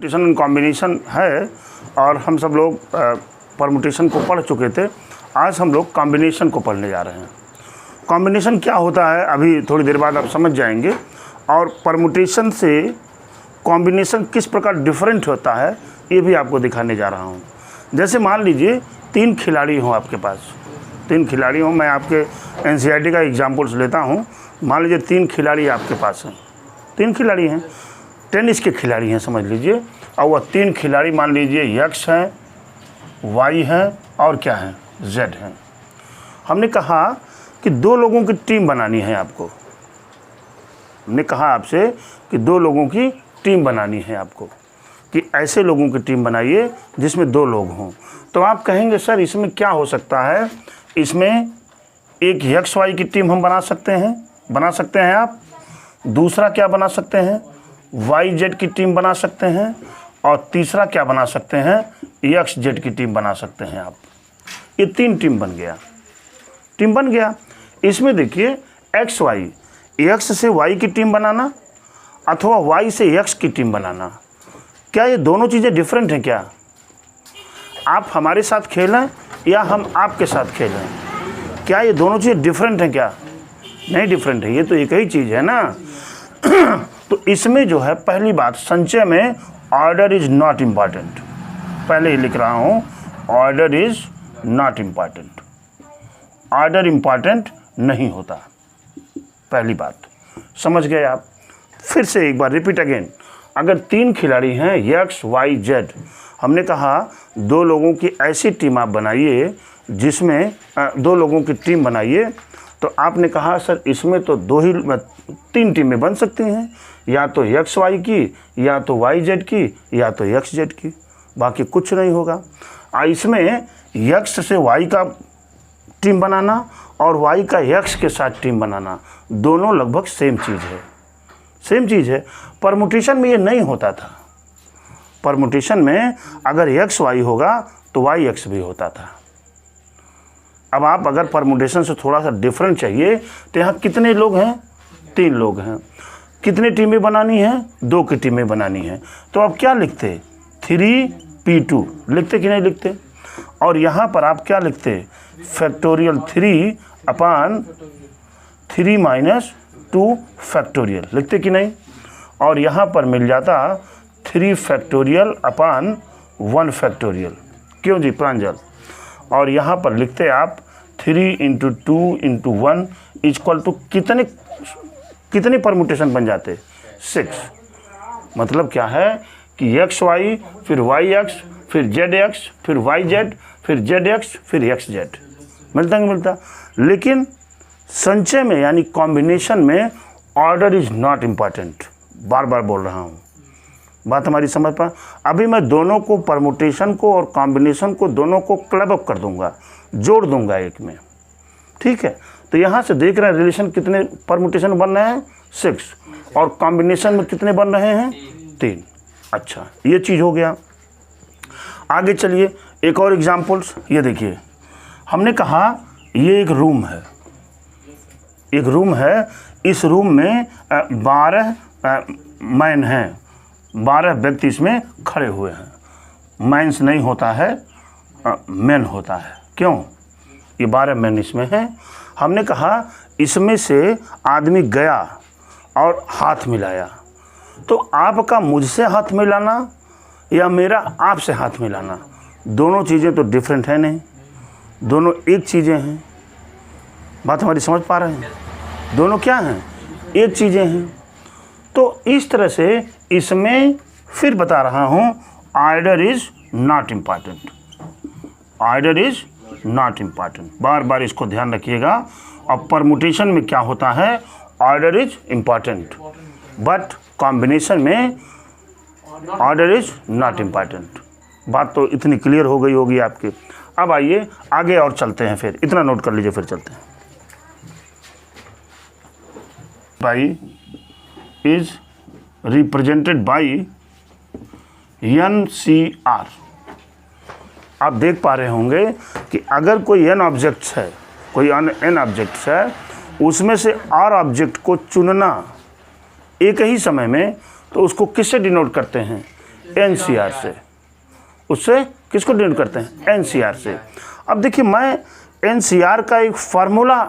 Permutation and combination है और हम सब लोग परमुटेशन को पढ़ चुके थे। आज हम लोग कॉम्बिनेशन को पढ़ने जा रहे हैं। कॉम्बिनेशन क्या होता है अभी थोड़ी देर बाद आप समझ जाएंगे, और परमुटेशन से कॉम्बिनेशन किस प्रकार डिफरेंट होता है ये भी आपको दिखाने जा रहा हूँ। जैसे मान लीजिए 3 खिलाड़ी हों आपके पास, 3 खिलाड़ी हों, मैं आपके एनसीईआरटी का एग्जाम्पल्स लेता हूँ। मान लीजिए 3 खिलाड़ी आपके पास हैं, 3 खिलाड़ी हैं, टेनिस के खिलाड़ी हैं समझ लीजिए, और वह 3 खिलाड़ी मान लीजिए एक्स हैं, वाई हैं और क्या हैं, जेड हैं। हमने कहा कि 2 लोगों की टीम बनानी है आपको। हमने कहा आपसे कि 2 लोगों की टीम बनानी है आपको, कि ऐसे लोगों की टीम बनाइए जिसमें 2 लोग हों। तो आप कहेंगे सर इसमें क्या हो सकता है, इसमें एक एक्स वाई की टीम हम बना सकते हैं आप। दूसरा क्या बना सकते हैं, वाई जेड की टीम बना सकते हैं, और तीसरा क्या बना सकते हैं, एक्स जेड की टीम बना सकते हैं आप। ये 3 टीम बन गया। इसमें देखिए एक्स वाई, एक्स से वाई की टीम बनाना अथवा वाई से एक्स की टीम बनाना, क्या ये दोनों चीज़ें डिफरेंट हैं क्या? आप हमारे साथ खेलें या हम आपके साथ खेलें, क्या ये दोनों चीज़ें डिफरेंट हैं क्या? नहीं डिफरेंट है, ये तो एक ही चीज़ है ना। तो इसमें जो है पहली बात, संचय में ऑर्डर इज़ नॉट इम्पॉर्टेंट। पहले ही लिख रहा हूँ, order is not important. Order important नहीं होता, पहली बात समझ गए आप। फिर से एक बार रिपीट अगेन, अगर 3 खिलाड़ी हैं एक्स वाई जेड, हमने कहा 2 लोगों की ऐसी टीम आप बनाइए जिसमें 2 लोगों की टीम बनाइए। तो आपने कहा सर इसमें तो 3 टीमें बन सकती हैं, या तो एक्स वाई की, या तो वाई जेड की, या तो एक्स जेड की, बाकी कुछ नहीं होगा। इसमें एक्स से वाई का टीम बनाना और वाई का एक्स के साथ टीम बनाना, दोनों लगभग सेम चीज़ है। परमुटेशन में ये नहीं होता था। परमुटेशन में अगर एक्स वाई होगा तो वाई एक्स भी होता था। अब आप अगर परमुटेशन से थोड़ा सा डिफरेंट चाहिए तो यहाँ कितने लोग हैं, 3 लोग हैं। कितनी टीमें बनानी हैं, 2 की टीमें बनानी हैं। तो आप क्या लिखते, 3p2 लिखते कि नहीं लिखते? और यहाँ पर आप क्या लिखते, फैक्टोरियल 3/3 - 2 फैक्टोरियल लिखते कि नहीं? और यहाँ पर मिल जाता 3 फैक्टोरियल / 1 फैक्टोरियल। क्यों जी प्रांजल? और यहाँ पर लिखते आप 3 × 2 × 1 इक्वल टू कितने परमुटेशन बन जाते, 6। मतलब क्या है कि एक्स वाई, फिर वाई एक्स, फिर जेड एक्स, फिर वाई जेड, फिर जेड एक्स, फिर एक्स जेड। मिलता नहीं मिलता? लेकिन संचय में यानी कॉम्बिनेशन में ऑर्डर इज़ नॉट इम्पॉर्टेंट। बार बार बोल रहा हूँ, बात हमारी समझ पा। अभी मैं दोनों को, परमुटेशन को और कॉम्बिनेशन को, दोनों को क्लब अप कर दूंगा, जोड़ दूंगा एक में, ठीक है। तो यहाँ से देख रहे हैं रिलेशन कितने परमुटेशन बन रहे हैं, 6, और कॉम्बिनेशन में कितने बन रहे हैं, 3। अच्छा, ये चीज़ हो गया। आगे चलिए एक और एग्जाम्पल्स। ये देखिए, हमने कहा ये एक रूम है, इस रूम में 12 मैन हैं, 12 व्यक्ति इसमें खड़े हुए हैं। मैंस नहीं होता है, मैन होता है। क्यों? ये 12 मैन इसमें हैं। हमने कहा इसमें से आदमी गया और हाथ मिलाया, तो आपका मुझसे हाथ मिलाना या मेरा आपसे हाथ मिलाना, दोनों चीज़ें तो डिफरेंट है नहीं, दोनों एक चीज़ें हैं। बात हमारी समझ पा रहे हैं? दोनों क्या हैं, एक चीज़ें हैं। तो इस तरह से इसमें फिर बता रहा हूँ, order is not important. Order is not important, बार बार इसको ध्यान रखिएगा। और परमुटेशन में क्या होता है, order is important, but combination में ऑर्डर इज़ नॉट इम्पॉर्टेंट। बात तो इतनी क्लियर हो गई होगी आपकी। अब आइए आगे और चलते हैं, फिर इतना नोट कर लीजिए, फिर चलते हैं। By is represented by NCR। आप देख पा रहे होंगे कि अगर कोई n ऑब्जेक्ट्स है, कोई n ऑब्जेक्ट्स है, उसमें से R ऑब्जेक्ट को चुनना एक ही समय में, तो उसको किससे डिनोट करते हैं, NCR से, उससे किसको डिनोट करते हैं? NCR से। अब देखिए मैं NCR का एक फार्मूला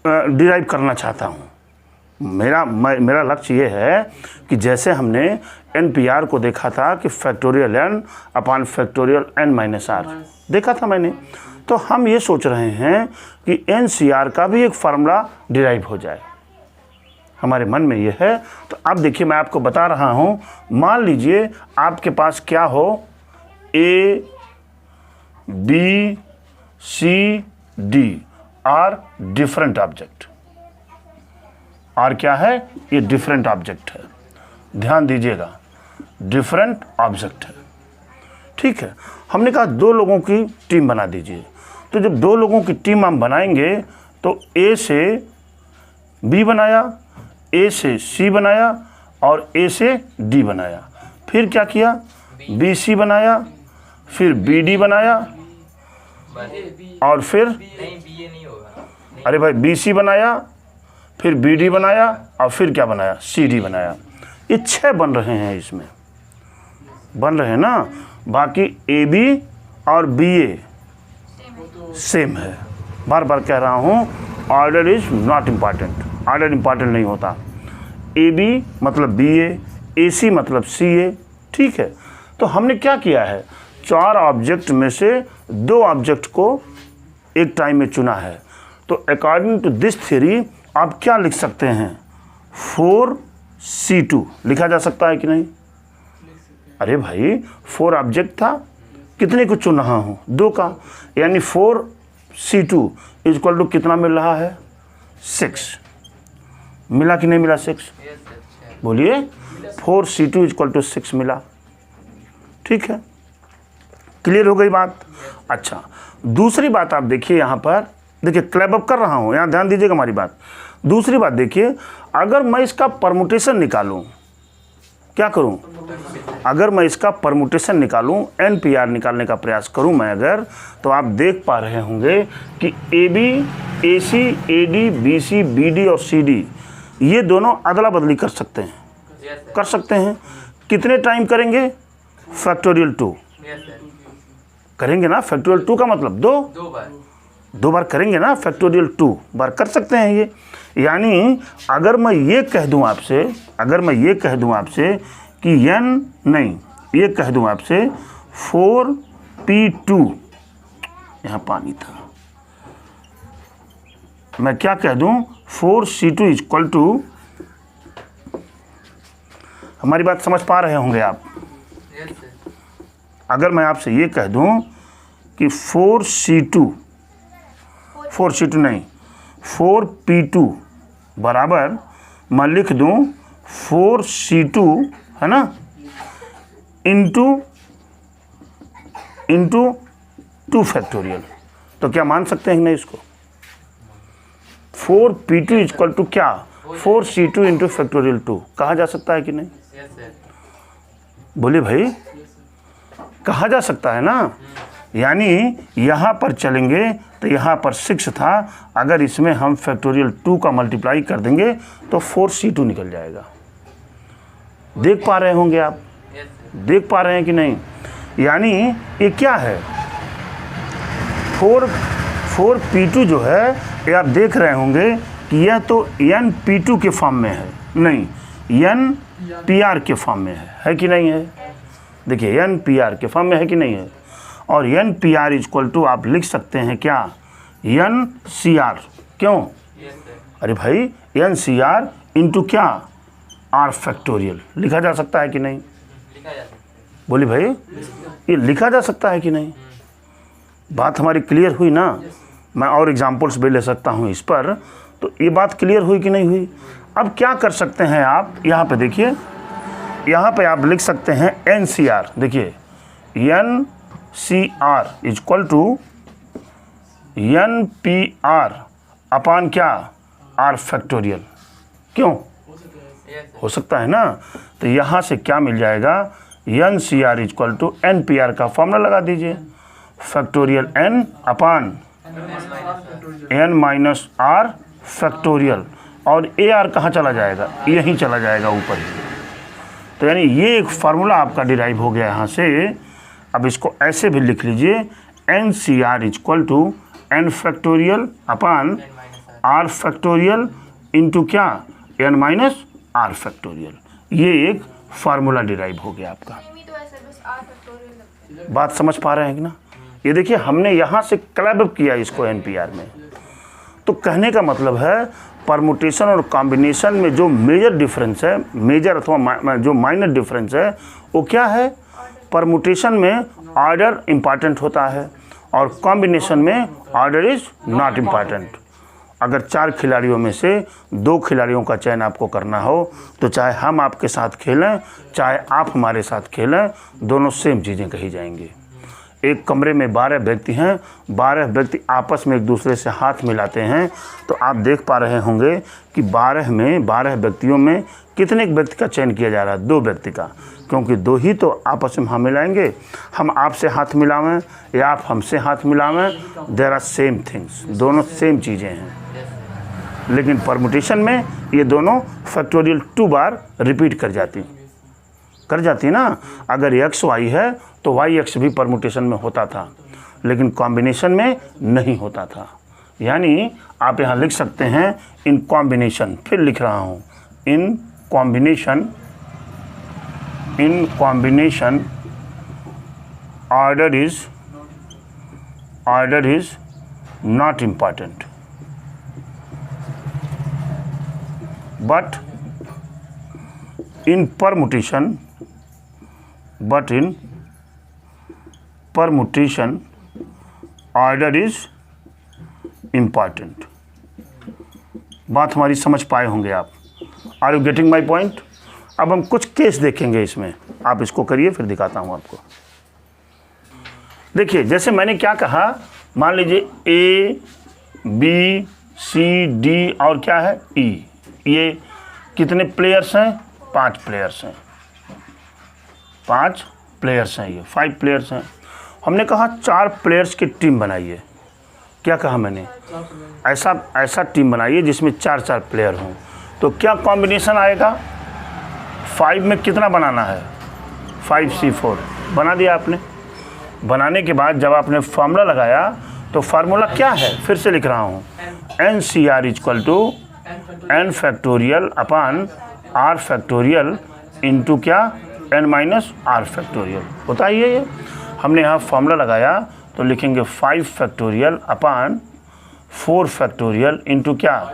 डिराइव करना चाहता हूँ। मेरा लक्ष्य ये है कि जैसे हमने NPR को देखा था कि फैक्टोरियल n अपान फैक्टोरियल n माइनस r देखा था मैंने, तो हम ये सोच रहे हैं कि NCR का भी एक फार्मूला डिराइव हो जाए, हमारे मन में ये है। तो अब देखिए मैं आपको बता रहा हूँ, मान लीजिए आपके पास क्या हो, A B C D are different object. R क्या है? ये डिफरेंट ऑब्जेक्ट है, ध्यान दीजिएगा, डिफरेंट ऑब्जेक्ट है, ठीक है। हमने कहा दो लोगों की टीम बना दीजिए। तो जब दो लोगों की टीम हम बनाएंगे तो ए से बी बनाया, ए से सी बनाया और ए से डी बनाया, फिर क्या किया, बी सी बनाया, फिर बी डी बनाया और फिर अरे भाई बी सी बनाया, फिर बी डी बनाया और फिर क्या बनाया, सी डी बनाया। ये 6 बन रहे हैं, इसमें बन रहे हैं ना। बाकी ए बी और बी ए सेम है। बार बार कह रहा हूँ, order is not important, order important नहीं होता। ए बी मतलब बी ए सी मतलब सी ए, ठीक है। तो हमने क्या किया है, 4 ऑब्जेक्ट में से 2 ऑब्जेक्ट को एक टाइम में चुना है। तो अकॉर्डिंग टू दिस थ्योरी आप क्या लिख सकते हैं, 4C2 लिखा जा सकता है कि नहीं? अरे भाई 4 ऑब्जेक्ट था, कितने को चुन रहा हूँ, 2 का, यानी 4C2 इक्वल टू कितना मिल रहा है, 6। मिला कि नहीं मिला 6? बोलिए, 4C2 इक्वल टू 6 मिला, ठीक है। क्लियर हो गई बात? अच्छा, दूसरी बात आप देखिए, यहाँ पर देखिए क्लैप अप कर रहा हूँ, यहाँ ध्यान दीजिएगा हमारी बात। दूसरी बात देखिए, अगर मैं इसका परमुटेशन निकालूं, क्या करूं, अगर मैं इसका परमुटेशन निकालूं, NPR निकालने का प्रयास करूं मैं अगर, तो आप देख पा रहे होंगे कि AB, AC, AD, BC, BD और CD ये दोनों अदला बदली कर सकते हैं, कर सकते हैं। कितने टाइम करेंगे, फैक्टोरियल 2 करेंगे ना, फैक्टोरियल 2 का मतलब 2 बार करेंगे ना, फैक्टोरियल 2 बार कर सकते हैं ये। यानी अगर मैं ये कह दूं आपसे, अगर मैं ये कह दूं आपसे कि n नहीं, ये कह दूं आपसे 4P2, यहाँ पानी था, मैं क्या कह दूं, 4C2 इक्वल टू, हमारी बात समझ पा रहे होंगे आप। अगर मैं आपसे ये कह दूं कि 4C2 नहीं, 4P2 बराबर मैं लिख दूं 4C2 है ना, इंटू 2 फैक्टोरियल। तो क्या मान सकते हैं नहीं इसको, 4P2 इक्वल टू क्या, 4C2 इंटू फैक्टोरियल 2 कहा जा सकता है कि नहीं? बोलिए भाई, कहा जा सकता है ना। यानी यहाँ पर चलेंगे तो यहाँ पर 6 था, अगर इसमें हम फैक्टोरियल 2 का मल्टीप्लाई कर देंगे तो 4C2 निकल जाएगा। देख पा रहे होंगे आप, देख पा रहे हैं कि नहीं? यानी ये क्या है, 4P2 जो है, ये आप देख रहे होंगे कि यह तो NP2 के फॉर्म में है, नहीं NPR के फॉर्म में है कि नहीं है? देखिए NPR के फॉर्म में है कि नहीं है? और NPR इक्वल टू आप लिख सकते हैं क्या, NCR। क्यों? अरे भाई NCR इंटू क्या, R फैक्टोरियल लिखा जा सकता है कि नहीं? बोली भाई, ये लिखा जा सकता है कि नहीं? बात हमारी क्लियर हुई ना। मैं और एग्जांपल्स भी ले सकता हूँ इस पर, तो ये बात क्लियर हुई कि नहीं हुई? अब क्या कर सकते हैं आप, यहाँ पे देखिए, यहाँ पे आप लिख सकते हैं NCR। देखिए NCR इक्वल टू NPR अपान क्या, R फैक्टोरियल। क्यों? हो सकता है ना। तो यहाँ से क्या मिल जाएगा, NCR इक्वल टू NPR का फॉर्मूला लगा दीजिए, फैक्टोरियल N अपान N माइनस R फैक्टोरियल, और AR कहाँ चला जाएगा, यहीं चला जाएगा ऊपर ही। तो यानी ये एक फार्मूला आपका डिराइव हो गया यहाँ से। अब इसको ऐसे भी लिख लीजिए, n c r equal to n factorial upon r factorial into क्या, एन माइनस आर फैक्टोरियल। ये एक फार्मूला डिराइव हो गया आपका। बात समझ पा रहे हैं कि ना? ये देखिए हमने यहाँ से क्लब किया इसको एनपीआर में। तो कहने का मतलब है परमुटेशन और कॉम्बिनेशन में जो मेजर डिफरेंस है, मेजर अथवा जो माइनर डिफरेंस है, वो क्या है? परमुटेशन में ऑर्डर इम्पॉर्टेंट होता है और कॉम्बिनेशन में ऑर्डर इज नॉट इम्पॉर्टेंट। अगर 4 खिलाड़ियों में से 2 खिलाड़ियों का चयन आपको करना हो तो चाहे हम आपके साथ खेलें चाहे आप हमारे साथ खेलें, दोनों सेम चीज़ें कही जाएंगी। एक कमरे में 12 व्यक्ति हैं, 12 व्यक्ति आपस में एक दूसरे से हाथ मिलाते हैं, तो आप देख पा रहे होंगे कि 12 व्यक्तियों में कितने व्यक्ति का चयन किया जा रहा है? 2 व्यक्ति का, क्योंकि 2 ही तो आपस में हाथ मिलाएंगे। हम आपसे हाथ मिलावें या आप हमसे हाथ मिलावें, देयर आर सेम थिंग्स, दोनों सेम चीज़ें हैं। लेकिन परमुटेशन में ये दोनों फैक्टोरियल 2 बार रिपीट कर जाती ना। अगर एक्स वाई है तो वाई एक्स भी परमुटेशन में होता था, लेकिन कॉम्बिनेशन में नहीं होता था। यानी आप यहाँ लिख सकते हैं इन कॉम्बिनेशन, फिर लिख रहा हूँ in combination order is not important, but in permutation order is important। बात हमारी समझ पाए होंगे आप। Are you getting my point? अब हम कुछ केस देखेंगे इसमें, आप इसको करिए फिर दिखाता हूँ आपको। देखिए जैसे मैंने क्या कहा, मान लीजिए ए बी सी डी और क्या है ई, ये कितने प्लेयर्स हैं? 5 प्लेयर्स हैं। 5 प्लेयर्स हैं, ये 5 प्लेयर्स हैं। हमने कहा 4 प्लेयर्स की टीम बनाइए। क्या कहा मैंने? ऐसा टीम बनाइए जिसमें 4 प्लेयर हों। तो क्या कॉम्बिनेशन आएगा? 5 में कितना बनाना है? 5C4 बना दिया आपने। बनाने के बाद जब आपने फार्मूला लगाया तो फार्मूला क्या है? फिर से लिख रहा हूँ, NCR equal to n factorial upon r factorial into क्या, n माइनस आर फैक्टोरियल होता ही है ये। हमने यहाँ फार्मूला लगाया तो लिखेंगे 5 फैक्टोरियल अपान 4 फैक्टोरियल इंटू क्या,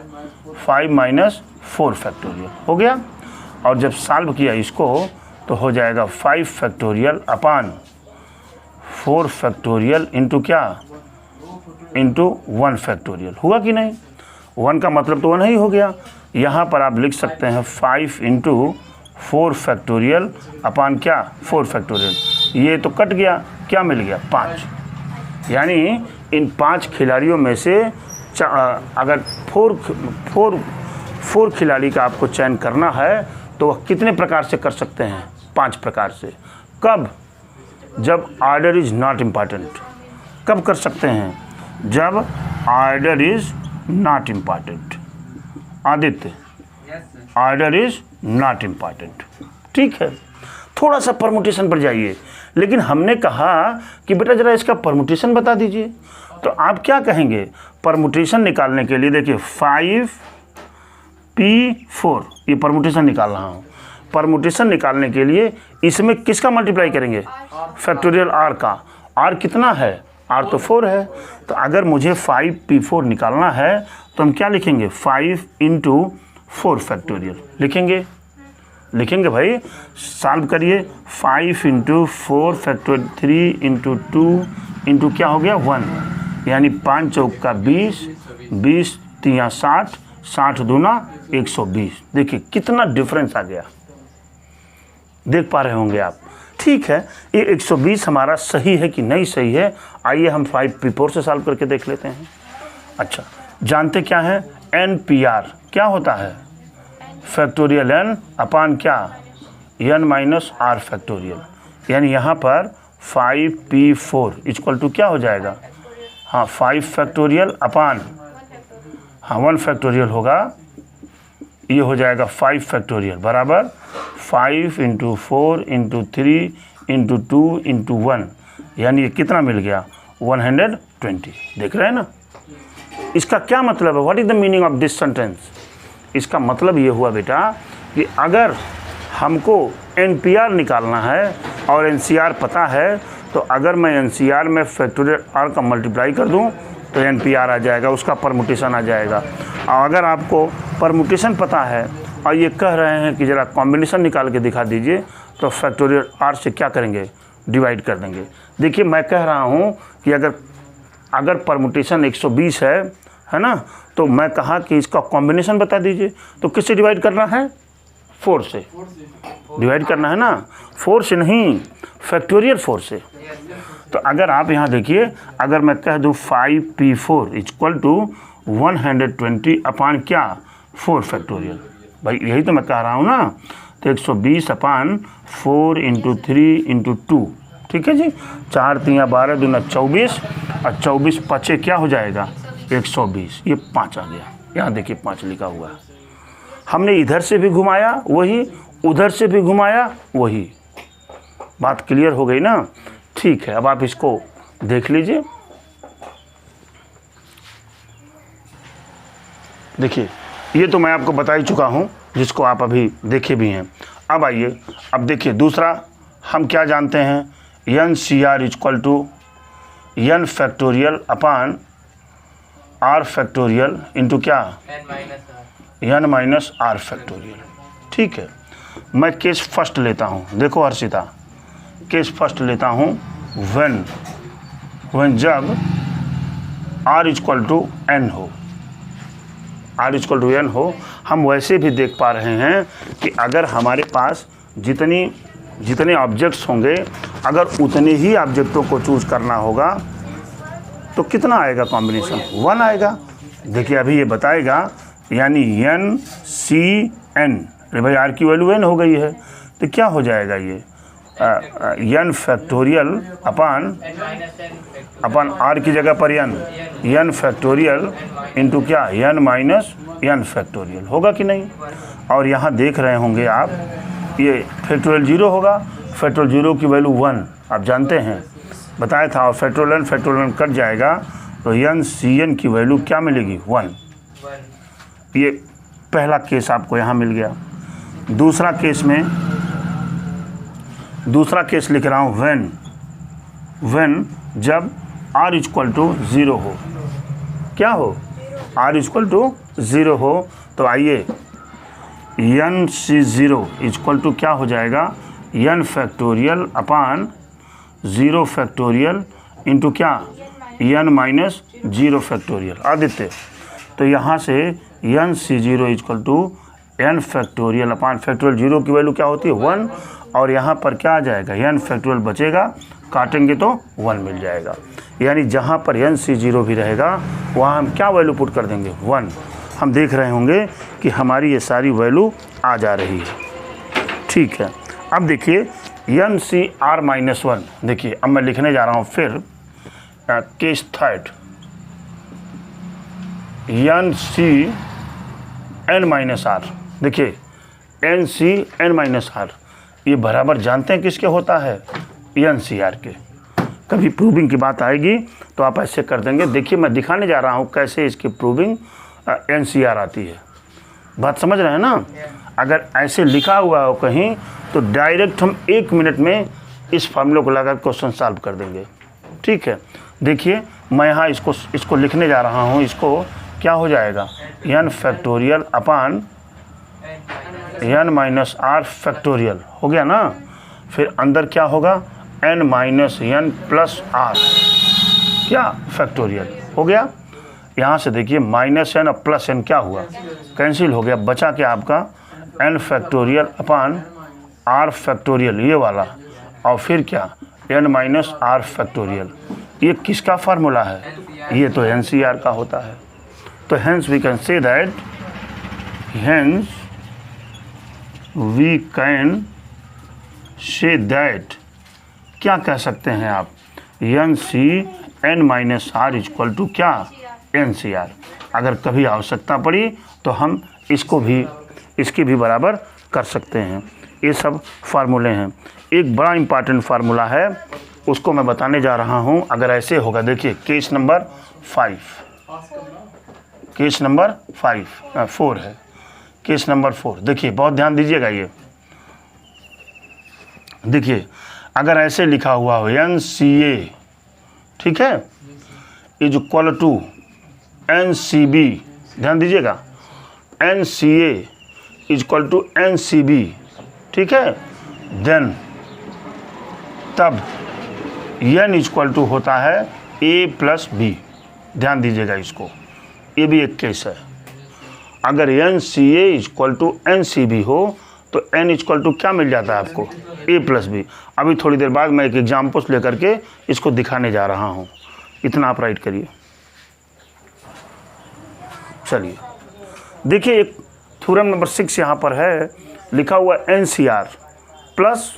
5 माइनस 4 फैक्टोरियल हो गया। और जब सॉल्व किया इसको तो हो जाएगा 5 फैक्टोरियल अपान 4 फैक्टोरियल इंटू क्या, इंटू 1 फैक्टोरियल। हुआ कि नहीं? 1 का मतलब तो 1 ही हो गया। यहाँ पर आप लिख सकते हैं 5 इंटू 4 फैक्टोरियल अपान क्या, 4 फैक्टोरियल। ये तो कट गया, क्या मिल गया? 5। यानी इन 5 खिलाड़ियों में से अगर 4 खिलाड़ी का आपको चयन करना है तो वह कितने प्रकार से कर सकते हैं? 5 प्रकार से। कब? जब ऑर्डर इज नॉट इम्पॉर्टेंट। कब कर सकते हैं? जब order is not important. Aditya, order is not important. ठीक है, थोड़ा सा परमुटेशन पर जाइए। लेकिन हमने कहा कि बेटा जरा इसका परमुटेशन बता दीजिए, तो आप क्या कहेंगे? परमुटेशन निकालने के लिए देखिए 5P4 ये परमुटेशन निकाल रहा हूँ। परमुटेशन निकालने के लिए इसमें किसका मल्टीप्लाई करेंगे? फैक्टोरियल आर का। आर कितना है? आर तो 4 है। तो अगर मुझे 5P4 निकालना है तो हम क्या लिखेंगे? 5 इंटू 4 फैक्टोरियल लिखेंगे भाई। सॉल्व करिए। 5 इंटू 4 फैक्टोरियल 3 इंटू 2 इंटू क्या हो गया? 1। यानी 5 चौक का 20, 20 तिया 60, 60 दूना 120। देखिए कितना डिफरेंस आ गया, देख पा रहे होंगे आप। ठीक है, ये 120 हमारा सही है कि नहीं सही है, आइए हम 5P4 से सॉल्व करके देख लेते हैं। अच्छा, जानते क्या है? NPR क्या होता है? फैक्टोरियल n अपान क्या, n माइनस आर फैक्टोरियल। यानी यहाँ पर 5P4 इक्वल टू क्या हो जाएगा? हाँ 5 फैक्टोरियल अपान 1 फैक्टोरियल होगा ये हो जाएगा 5 फैक्टोरियल बराबर 5 इंटू 4 इंटू 3 इंटू 2 इंटू 1, यानी ये कितना मिल गया 120। देख रहे हैं ना, इसका क्या मतलब है, what is the meaning of this sentence. इसका मतलब ये हुआ बेटा कि अगर हमको NPR निकालना है और NCR पता है, तो अगर मैं NCR में फैक्टोरियल R का मल्टीप्लाई कर दूं तो NPR आ जाएगा, उसका परमुटेशन आ जाएगा। और अगर आपको परमुटेशन पता है और ये कह रहे हैं कि ज़रा कॉम्बिनेशन निकाल के दिखा दीजिए, तो फैक्टोरियल R से क्या करेंगे, डिवाइड कर देंगे। देखिए मैं कह रहा हूँ कि अगर परमुटेशन 120 है ना, तो मैं कहा कि इसका कॉम्बिनेशन बता दीजिए, तो किससे डिवाइड करना है, 4 से डिवाइड करना है ना, 4 से नहीं, फैक्टोरियल 4 से। तो अगर आप यहाँ देखिए, अगर मैं कह दूँ 5p4 इक्वल टू 120 अपान क्या 4 फैक्टोरियल, भाई यही तो मैं कह रहा हूँ ना। तो 120 अपान 4 इंटू 3 इंटू 2, ठीक है जी, 4 3 12 दूना 24 और 24 पचे क्या हो जाएगा 120, ये 5 आ गया। यहाँ देखिए 5 लिखा हुआ है। हमने इधर से भी घुमाया वही, उधर से भी घुमाया वही। बात क्लियर हो गई ना, ठीक है। अब आप इसको देख लीजिए, देखिए ये तो मैं आपको बता ही चुका हूँ, जिसको आप अभी देखे भी हैं। अब आइए, अब देखिए दूसरा हम क्या जानते हैं, NCR equal to n factorial upon R factorial into क्या n माइनस R फैक्टोरियल। ठीक है, मैं केस फर्स्ट लेता हूँ। देखो हर्षिता, केस फर्स्ट लेता हूँ when जब R इक्वल टू n हो, R इक्वल टू n हो। हम वैसे भी देख पा रहे हैं कि अगर हमारे पास जितने ऑब्जेक्ट्स होंगे, अगर उतने ही ऑब्जेक्टों को चूज करना होगा तो कितना आएगा कॉम्बिनेशन, 1 आएगा। देखिए अभी ये बताएगा, यानी NCN, अरे भाई R की वैल्यू n हो गई है, तो क्या हो जाएगा ये n फैक्टोरियल अपान R की जगह पर n फैक्टोरियल इंटू क्या n माइनस n फैक्टोरियल, होगा कि नहीं। और यहाँ देख रहे होंगे आप, ये फैक्टोरियल 0 होगा, फैक्टोरियल 0 की वैल्यू 1 आप जानते हैं, बताया था। और फैक्टोरियल कट जाएगा तो NCN की वैल्यू क्या मिलेगी 1। ये पहला केस आपको यहाँ मिल गया। दूसरा केस लिख रहा हूँ when जब R इक्वल टू 0 हो, क्या हो, R इक्वल टू 0 हो, तो आइए NC0 इक्वल टू क्या हो जाएगा n factorial upon 0 factorial into क्या n माइनस 0 फैक्टोरियल। आदित्य, तो यहाँ से NC0 equal to n factorial upon factorial 0 की वैल्यू क्या होती है 1, और यहाँ पर क्या आ जाएगा n फैक्टोरियल बचेगा, काटेंगे तो 1 मिल जाएगा। यानी जहाँ पर NC0 भी रहेगा वहाँ हम क्या वैल्यू पुट कर देंगे 1। हम देख रहे होंगे कि हमारी ये सारी वैल्यू आ जा रही है। ठीक है, अब देखिए NCR माइनस 1। देखिए अब मैं लिखने जा रहा हूँ फिर case third, NCN minus R। देखिए NCN माइनस R ये बराबर जानते हैं किसके होता है, NCR के। कभी प्रूविंग की बात आएगी तो आप ऐसे कर देंगे। देखिए मैं दिखाने जा रहा हूँ कैसे इसकी प्रूविंग NCR आती है। बात समझ रहे हैं ना। अगर ऐसे लिखा हुआ हो कहीं तो डायरेक्ट हम 1 मिनट में इस फार्मूले को लगाकर क्वेश्चन सॉल्व कर देंगे। ठीक है, देखिए मैं यहाँ इसको लिखने जा रहा हूँ। इसको क्या हो जाएगा n फैक्टोरियल अपान n माइनस R फैक्टोरियल, हो गया ना। फिर अंदर क्या होगा n minus n plus R क्या फैक्टोरियल, हो गया। यहाँ से देखिए माइनस n और प्लस n क्या हुआ, कैंसिल हो गया, बचा क्या आपका n factorial upon R factorial ये वाला, और फिर क्या n माइनस R फैक्टोरियल। ये किसका फार्मूला है, ये तो NCR का होता है। तो hence we can say that, क्या कह सकते हैं आप, NCN minus R equal to क्या NCR। अगर कभी आवश्यकता पड़ी तो हम इसको भी इसकी भी बराबर कर सकते हैं। ये सब फार्मूले हैं। एक बड़ा इम्पॉर्टेंट फार्मूला है, उसको मैं बताने जा रहा हूँ। अगर ऐसे होगा, देखिए केस नंबर 4 है, केस नंबर 4। देखिए बहुत ध्यान दीजिएगा। ये देखिए अगर ऐसे लिखा हुआ हो NCA, ठीक है, इज इक्वल टू NCB, ध्यान दीजिएगा, NCA is equal to NCB, ठीक है, देन तब N इज इक्वल टू होता है A प्लस B। ध्यान दीजिएगा इसको, ये भी एक केस है। अगर NCA is equal to NCB हो तो N इज इक्वल टू क्या मिल जाता है आपको, A प्लस B। अभी थोड़ी देर बाद मैं एक एग्जाम्पल लेकर के इसको दिखाने जा रहा हूँ। इतना आप राइट करिए। चलिए देखिए, एक थ्योरम नंबर 6 यहाँ पर है, लिखा हुआ NCR प्लस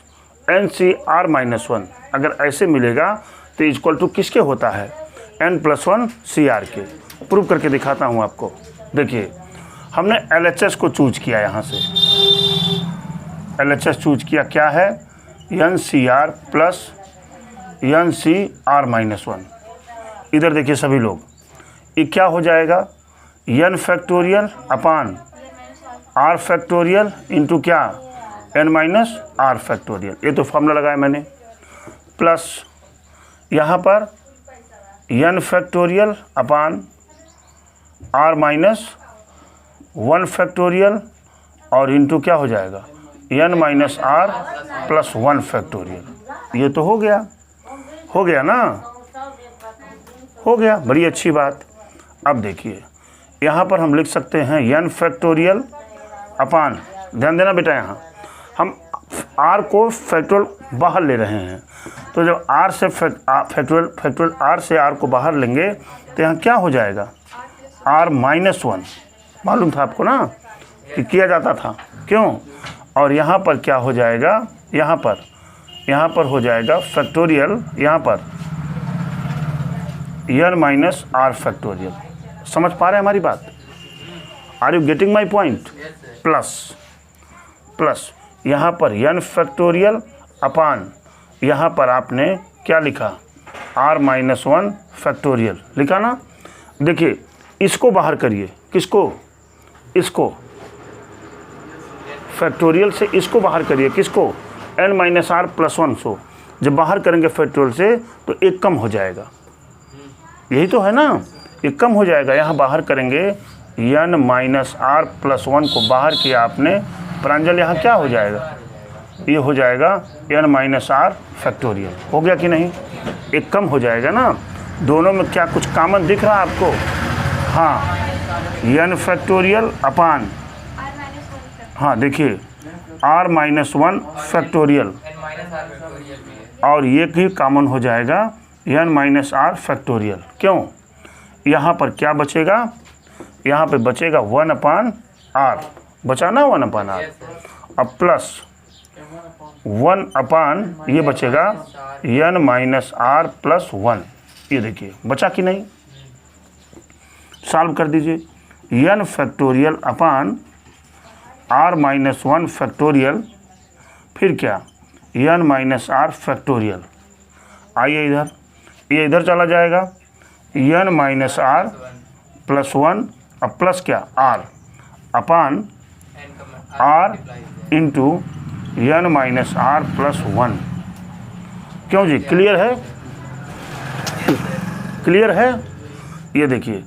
NCR माइनस 1। अगर ऐसे मिलेगा तो इक्वल टू किसके होता है, N+1 CR के। प्रूव करके दिखाता हूँ आपको। देखिए हमने LHS को चूज किया, यहाँ से LHS चूज किया, क्या है NCR प्लस NCR माइनस 1। इधर देखिए सभी लोग, ये क्या हो जाएगा, N factorial upon R factorial into क्या, N माइनस R फैक्टोरियल। ये तो फॉर्मूला लगाया मैंने, प्लस यहाँ पर N factorial upon R minus 1 factorial और इंटू क्या हो जाएगा, N minus R plus 1 factorial. ये तो हो गया ना, हो गया, बड़ी अच्छी बात। अब देखिए यहाँ पर हम लिख सकते हैं N फैक्टोरियल अपान, ध्यान देना बेटा, यहाँ हम R को फैक्टोरियल बाहर ले रहे हैं, तो जब R से फैक्टोरियल R से R को बाहर लेंगे तो यहाँ क्या हो जाएगा, R माइनस 1। मालूम था आपको ना कि किया जाता था, क्यों। और यहाँ पर क्या हो जाएगा, यहाँ पर हो जाएगा फैक्टोरियल, यहाँ पर N माइनस R फैक्टोरियल। समझ पा रहे हैं हमारी बात, are you getting my point. Plus यहाँ पर N फैक्टोरियल अपान, यहाँ पर आपने क्या लिखा, R माइनस 1 फैक्टोरियल लिखा ना। देखिए इसको बाहर करिए, किसको, इसको फैक्टोरियल से इसको बाहर करिए, किसको, N माइनस R प्लस 1 सो। जब बाहर करेंगे फैक्टोरियल से तो एक कम हो जाएगा, यही तो है ना, एक कम हो जाएगा। यहाँ बाहर करेंगे N माइनस R प्लस 1 को बाहर किया आपने, प्रांजल यहाँ क्या हो जाएगा, ये हो जाएगा N माइनस R फैक्टोरियल। हो गया कि नहीं, एक कम हो जाएगा ना। दोनों में क्या कुछ कॉमन दिख रहा है आपको, हाँ, N फैक्टोरियल अपान, हाँ देखिए R माइनस 1 फैक्टोरियल, और ये भी कॉमन हो जाएगा N माइनस R फैक्टोरियल। क्यों, यहाँ पर क्या बचेगा, यहाँ पे बचेगा 1 अपान R, बचा ना 1 अपान R, अब प्लस 1 अपान ये बचेगा N माइनस R प्लस 1। ये देखिए बचा कि नहीं, सॉल्व कर दीजिए। N factorial upon R minus 1 factorial, फिर क्या N माइनस R फैक्टोरियल। आइए इधर, ये इधर चला जाएगा, N माइनस R प्लस 1, अब प्लस क्या R अपान R into N minus R plus 1। क्यों जी, क्लियर है, क्लियर है। ये देखिए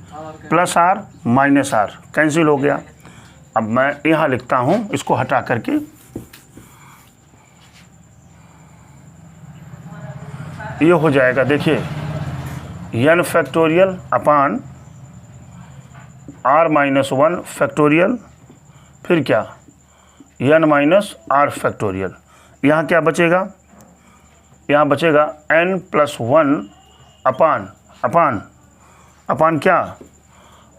plus R minus R cancel हो गया। अब मैं यहाँ लिखता हूँ, इसको हटा करके, ये हो जाएगा, देखिए N factorial upon R minus 1 factorial, फिर क्या N माइनस R फैक्टोरियल। यहाँ क्या बचेगा, यहाँ बचेगा N प्लस 1 अपान अपान अपान क्या,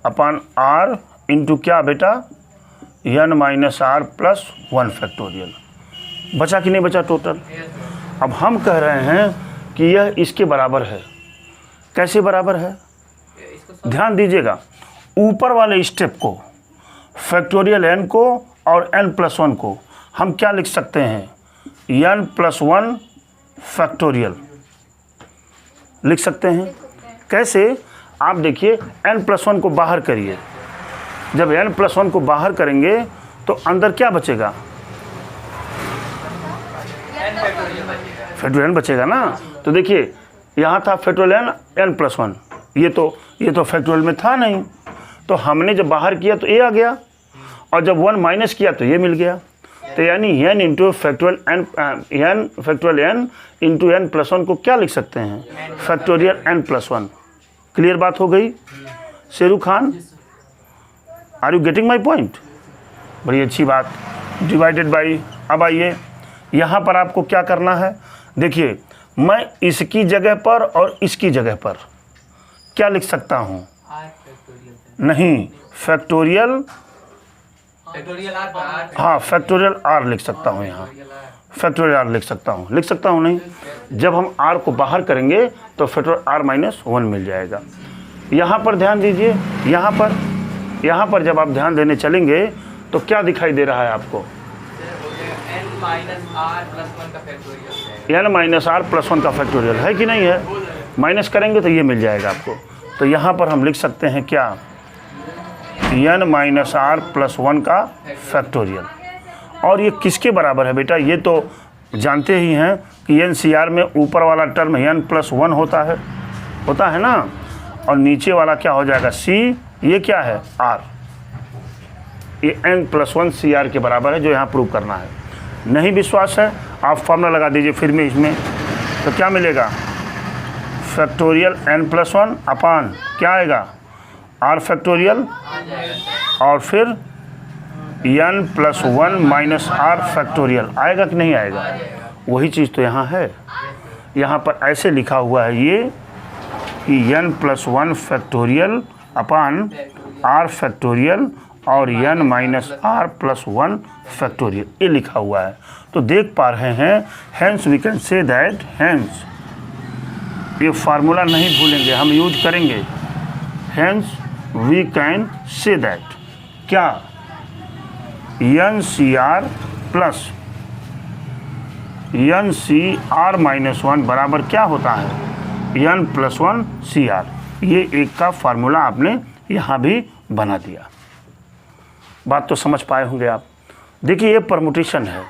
अपान R इंटू क्या बेटा, N minus R plus 1 factorial. बचा कि नहीं बचा टोटल। अब हम कह रहे हैं कि यह इसके बराबर है। कैसे बराबर है, ध्यान दीजिएगा, ऊपर वाले स्टेप को, फैक्टोरियल n को और n+1 को हम क्या लिख सकते हैं, n+1 फैक्टोरियल लिख सकते हैं। कैसे, आप देखिए n+1 को बाहर करिए, जब n+1 को बाहर करेंगे तो अंदर क्या बचेगा, फैक्टोरियल बचेगा ना। तो देखिए यहाँ था फैक्टोरियल n+1, ये तो फैक्टोरियल में था नहीं, तो हमने जब बाहर किया तो a आ गया, और जब 1 माइनस किया तो ये मिल गया। तो यानी n into factorial n into n+1 को क्या लिख सकते हैं, फैक्टोरियल n+1। क्लियर बात हो गई Sheru Khan, are you getting my point? बड़ी अच्छी बात। डिवाइडेड बाई, अब आइए यहाँ पर आपको क्या करना है, देखिए मैं इसकी जगह पर और इसकी जगह पर क्या लिख सकता हूँ, नहीं फैक्टोरियल, हाँ फैक्टोरियल r लिख सकता हूँ, यहाँ फैक्टोरियल r लिख सकता हूँ नहीं, जब हम r को बाहर करेंगे तो फैक्टोरियल r-1 मिल जाएगा। यहाँ पर ध्यान दीजिए, यहाँ पर जब आप ध्यान देने चलेंगे तो क्या दिखाई दे रहा है आपको, n-r+1 का फैक्टोरियल है कि नहीं है, माइनस करेंगे तो ये मिल जाएगा आपको। तो यहाँ पर हम लिख सकते हैं क्या, n-r+1 का फैक्टोरियल। और ये किसके बराबर है बेटा, ये तो जानते ही हैं कि NCR में ऊपर वाला टर्म n+1 होता है ना, और नीचे वाला क्या हो जाएगा c, ये क्या है r, ये n+1 CR के बराबर है, जो यहाँ प्रूव करना है। नहीं विश्वास है आप फॉर्मूला लगा दीजिए फिर में इसमें, तो क्या मिलेगा, फैक्टोरियल n+1 अपान क्या आएगा, r फैक्टोरियल, और फिर n+1 माइनस r फैक्टोरियल आएगा कि नहीं आएगा। वही चीज़ तो यहाँ है, यहाँ पर ऐसे लिखा हुआ है ये कि n+1 factorial upon r factorial और n-r+1 फैक्टोरियल, ये लिखा हुआ है। तो देख पा रहे हैं, hence we can say that, hence ये फार्मूला नहीं भूलेंगे, हम यूज करेंगे, hence we can say that क्या, NCR प्लस NCR-1 बराबर क्या होता है, n+1 CR। ये एक का फार्मूला आपने यहाँ भी बना दिया। बात तो समझ पाए होंगे आप। देखिए ये परमुटेशन है,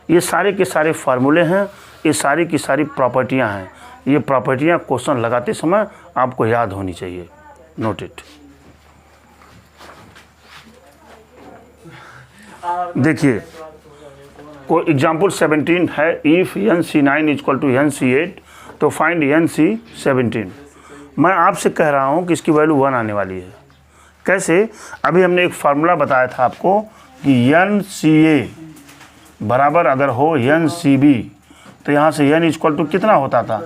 ये सारे के सारे फार्मूले हैं, ये सारी की सारी प्रॉपर्टियाँ हैं। ये प्रॉपर्टियाँ क्वेश्चन लगाते समय आपको याद होनी चाहिए, नोट इट। देखिए कोई एग्जाम्पल 17 है, if NC9 equal to NC8 तो फाइंड NC17। मैं आपसे कह रहा हूँ कि इसकी वैल्यू 1 आने वाली है। कैसे, अभी हमने एक फार्मूला बताया था आपको कि NCA बराबर अगर हो NCB तो यहाँ से n इक्वल टू कितना होता था,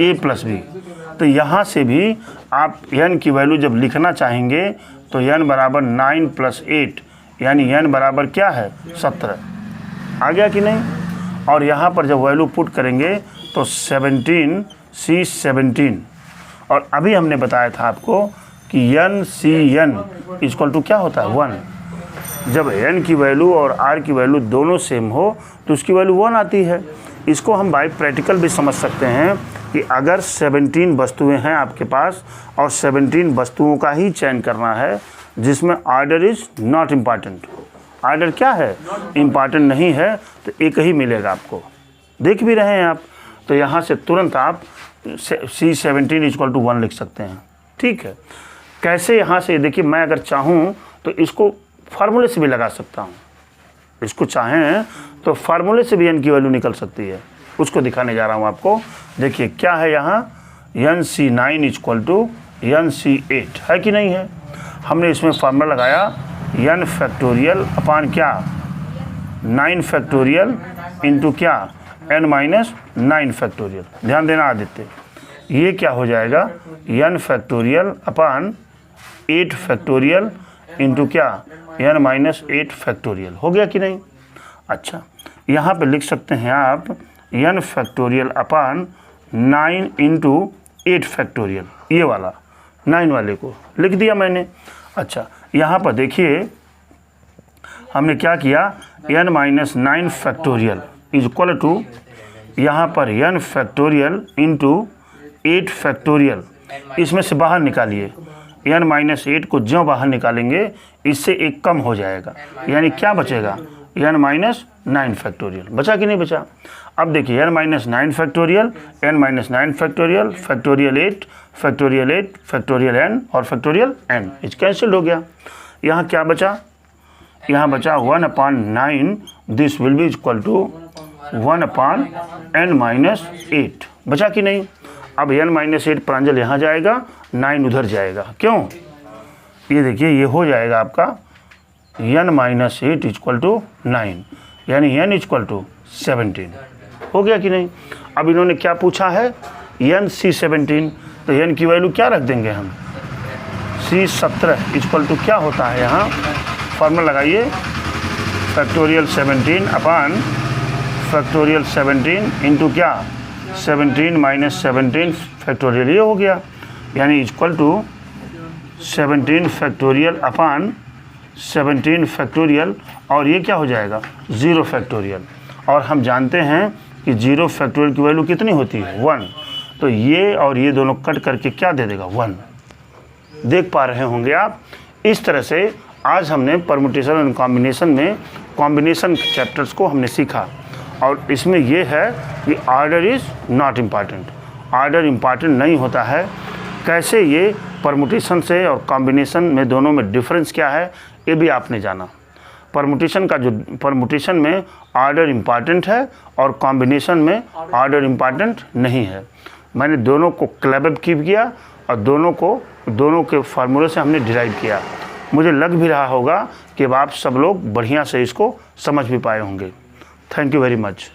a+b। तो यहाँ से भी आप n की वैल्यू जब लिखना चाहेंगे तो n बराबर 9 + 8 यानी n बराबर क्या है 17, आ गया कि नहीं। और यहाँ पर जब वैल्यू पुट करेंगे तो 17 और अभी हमने बताया था आपको कि NCN इक्वल टू क्या होता है 1। जब n की वैल्यू और r की वैल्यू दोनों सेम हो तो उसकी वैल्यू 1 आती है। इसको हम बाय प्रैक्टिकल भी समझ सकते हैं कि अगर 17 वस्तुएं हैं आपके पास और 17 वस्तुओं का ही चयन करना है जिसमें order is not important, order क्या है इम्पॉर्टेंट नहीं है, तो एक ही मिलेगा आपको। देख भी रहे हैं आप, तो यहाँ से तुरंत आप C17 इक्वल टू 1 लिख सकते हैं। ठीक है, कैसे यहाँ से देखिए, मैं अगर चाहूँ तो इसको फार्मूले से भी लगा सकता हूँ, इसको चाहें तो फार्मूले से भी n की वैल्यू निकल सकती है, उसको दिखाने जा रहा हूँ आपको। देखिए क्या है यहाँ, NC9 इक्वल टू NC8 है कि नहीं है। हमने इसमें फार्मूला लगाया n फैक्टोरियल अपान क्या 9 फैक्टोरियल इंटू क्या n-9 फैक्टोरियल। ध्यान देना आदित्य, ये क्या हो जाएगा n फैक्टोरियल अपान 8 फैक्टोरियल इंटू क्या n-8 फैक्टोरियल। हो गया कि नहीं। अच्छा, यहाँ पे लिख सकते हैं आप n फैक्टोरियल अपान 9 इंटू 8 फैक्टोरियल, ये वाला 9 वाले को लिख दिया मैंने। अच्छा, यहाँ पर देखिए हमने क्या किया, n-9 factorial is equal to यहाँ पर n फैक्टोरियल इंटू 8 फैक्टोरियल, इसमें से बाहर निकालिए, n-8 को ज्यों बाहर निकालेंगे इससे एक कम हो जाएगा, यानी क्या बचेगा, n-9 फैक्टोरियल। बचा कि नहीं बचा? अब देखिए n-9 factorial, n-9 factorial, factorial 8, factorial 8, factorial n और फैक्टोरियल n, इस कैंसिल हो गया। यहाँ क्या बचा, यहाँ बचा 1/9, this will be equal to 1/n-8। बचा कि नहीं? अब n-8 प्रांजल यहाँ जाएगा, 9 उधर जाएगा, क्यों? ये देखिए ये हो जाएगा आपका n-8 इक्वल टू 9, यानी n इक्वल टू 17। हो गया कि नहीं? अब इन्होंने क्या पूछा है, n-17, तो n की वैल्यू क्या रख देंगे हम, C17 इक्वल टू क्या होता है, यहाँ फॉर्मूला लगाइए, फैक्टोरियल 17 अपॉन फैक्टोरियल 17 इंटू क्या, 17 माइनस 17 फैक्टोरियल, ये हो गया, यानी equal to 17 factorial upon 17 factorial, और ये क्या हो जाएगा, 0 फैक्टोरियल। और हम जानते हैं कि 0 फैक्टोरियल की वैल्यू कितनी होती है, 1, तो ये और ये दोनों कट करके क्या दे देगा, 1। देख पा रहे होंगे आप। इस तरह से आज हमने परमुटेशन एंड कॉम्बिनेशन में कॉम्बिनेशन चैप्टर्स को हमने सीखा, और इसमें यह है कि order is not important, order important नहीं होता है। कैसे ये परमुटेशन से और कॉम्बिनेशन में दोनों में डिफरेंस क्या है, ये भी आपने जाना। परमुटेशन में ऑर्डर इम्पॉर्टेंट है और कॉम्बिनेशन में ऑर्डर इम्पॉर्टेंट नहीं है। मैंने दोनों को क्लब किया और दोनों के फार्मूले से हमने डिराइव किया। मुझे लग भी रहा होगा कि अब आप सब लोग बढ़िया से इसको समझ भी पाए होंगे। Thank you very much.